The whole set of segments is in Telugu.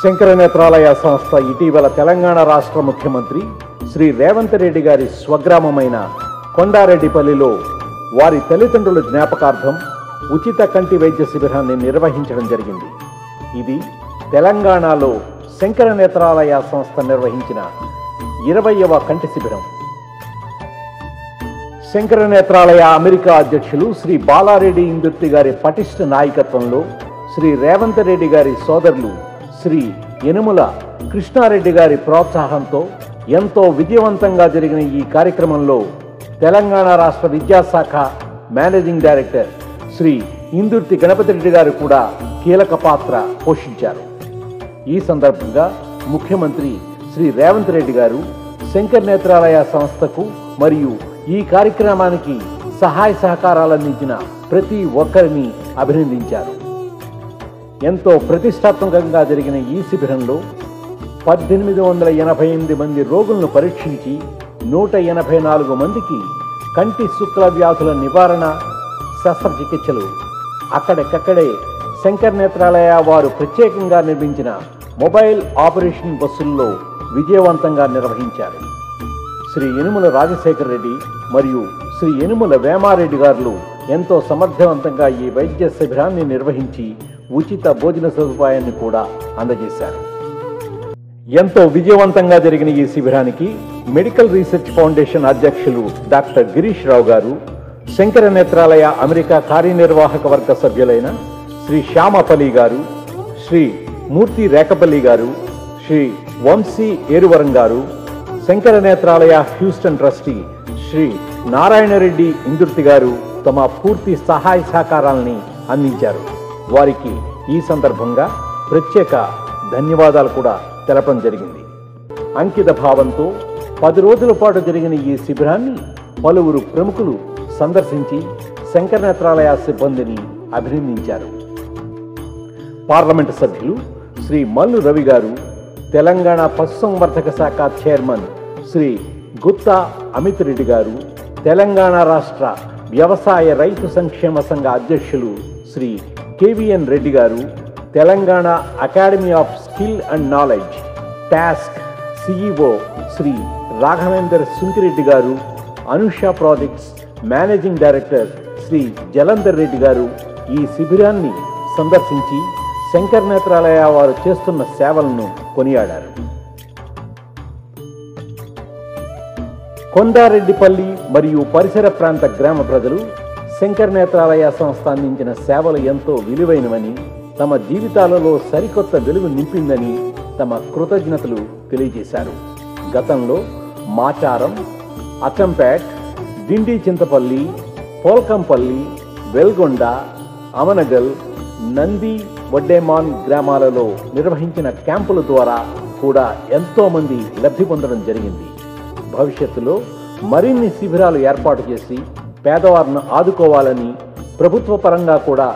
శంకర నేత్రాలయ సంస్థ ఇటీవల తెలంగాణ రాష్ట్ర ముఖ్యమంత్రి శ్రీ రేవంత్ రెడ్డి గారి స్వగ్రామమైన కొండారెడ్డిపల్లిలో వారి తల్లిదండ్రుల జ్ఞాపకార్థం ఉచిత కంటి వైద్య శిబిరాన్ని నిర్వహించడం జరిగింది. ఇది తెలంగాణలో శంకర నేత్రాలయ సంస్థ నిర్వహించిన 20వ కంటి శిబిరం. శంకర నేత్రాలయ అమెరికా అధ్యక్షులు శ్రీ బాలారెడ్డి ఇందుర్తి గారి పటిష్ట నాయకత్వంలో శ్రీ రేవంత్ రెడ్డి గారి సోదరులు శ్రీ యనుమల కృష్ణారెడ్డి గారి ప్రోత్సాహంతో ఎంతో విజయవంతంగా జరిగిన ఈ కార్యక్రమంలో తెలంగాణ రాష్ట్ర విద్యాశాఖ మేనేజింగ్ డైరెక్టర్ శ్రీ ఇందుర్తి గణపతి రెడ్డి గారు కూడా కీలక పాత్ర పోషించారు. ఈ సందర్భంగా ముఖ్యమంత్రి శ్రీ రేవంత్ రెడ్డి గారు శంకర నేత్రాలయ సంస్థకు మరియు ఈ కార్యక్రమానికి సహాయ సహకారాలు అందించిన ప్రతి ఒక్కరిని అభినందించారు. ఎంతో ప్రతిష్టాత్మకంగా జరిగిన ఈ శిబిరంలో 1888 మంది రోగులను పరీక్షించి 184 మందికి కంటి శుక్ల వ్యాధుల నివారణ శస్త్రచికిత్సలు అక్కడికక్కడే శంకర నేత్రాలయ వారు ప్రత్యేకంగా నిర్మించిన మొబైల్ ఆపరేషన్ బస్సుల్లో విజయవంతంగా నిర్వహించారు. శ్రీ యనుమల రాజశేఖర రెడ్డి మరియు శ్రీ యనుమల వేమారెడ్డి గారు ఎంతో సమర్థవంతంగా ఈ వైద్య శిబిరాన్ని నిర్వహించి ఉచిత భోజన సదుపాయాన్ని కూడా అందజేశారు. ఎంతో విజయవంతంగా జరిగిన ఈ శిబిరానికి మెడికల్ రీసెర్చ్ ఫౌండేషన్ అధ్యక్షులు డాక్టర్ గిరీష్ రావు గారు, శంకర నేత్రాలయ అమెరికా కార్యనిర్వాహక వర్గ సభ్యులైన శ్రీ శ్యామపల్లి గారు, శ్రీ మూర్తి రేకపల్లి గారు, శ్రీ వంశీ ఏరువరం గారు, శంకర నేత్రాలయ హ్యూస్టన్ ట్రస్టీ శ్రీ నారాయణరెడ్డి ఇందుర్తి గారు తమ పూర్తి సహాయ సహకారాలని అందించారు. వారికి ఈ సందర్భంగా ప్రత్యేక ధన్యవాదాలు కూడా తెలపడం జరిగింది. అంకిత భావంతో 10 రోజుల పాటు జరిగిన ఈ శిబిరాన్ని పలువురు ప్రముఖులు సందర్శించి శంకర నేత్రాలయ సిబ్బందిని అభినందించారు. పార్లమెంటు సభ్యులు శ్రీ మల్లు రవి గారు, తెలంగాణ పశుసంవర్ధక శాఖ చైర్మన్ శ్రీ గుత్తా అమిత్ రెడ్డి గారు, తెలంగాణ రాష్ట్ర వ్యవసాయ రైతు సంక్షేమ సంఘ అధ్యక్షులు శ్రీ కేవీఎన్ రెడ్డి గారు, Telangana academy of skill and knowledge TASK CEO Shri Raghavender Sunkireddy గారు, Anusha projects managing director Shri Jalandhar Reddy గారు ఈ శిబిరాన్ని సందర్శించి శంకర నేత్రాలయ వారు చేస్తున్న సేవలను కొనియాడారు. కొండారెడ్డిపల్లి మరియు పరిసర ప్రాంత గ్రామ ప్రజలు శంకర నేత్రాలయ సంస్థ అందించిన సేవలు ఎంతో విలువైనవని, తమ జీవితాలలో సరికొత్త వెలుగు నింపిందని తమ కృతజ్ఞతలు తెలియజేశారు. గతంలో మాచారం, అచ్చంపేట్, దిండి చింతపల్లి, పోల్కంపల్లి, వెల్గొండ, అమనగల్, నంది, వడ్డేమాన్ గ్రామాలలో నిర్వహించిన క్యాంపుల ద్వారా కూడా ఎంతోమంది లబ్ధి పొందడం జరిగింది. భవిష్యత్తులో మరిన్ని శిబిరాలు ఏర్పాటు చేసి పేదవారిని ఆదుకోవాలని, ప్రభుత్వ పరంగా కూడా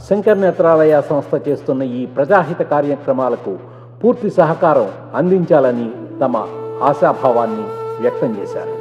శంకర నేత్రాలయ సంస్థ చేస్తున్న ఈ ప్రజాహిత కార్యక్రమాలకు పూర్తి సహకారం అందించాలని తమ ఆశాభావాన్ని వ్యక్తం చేశారు.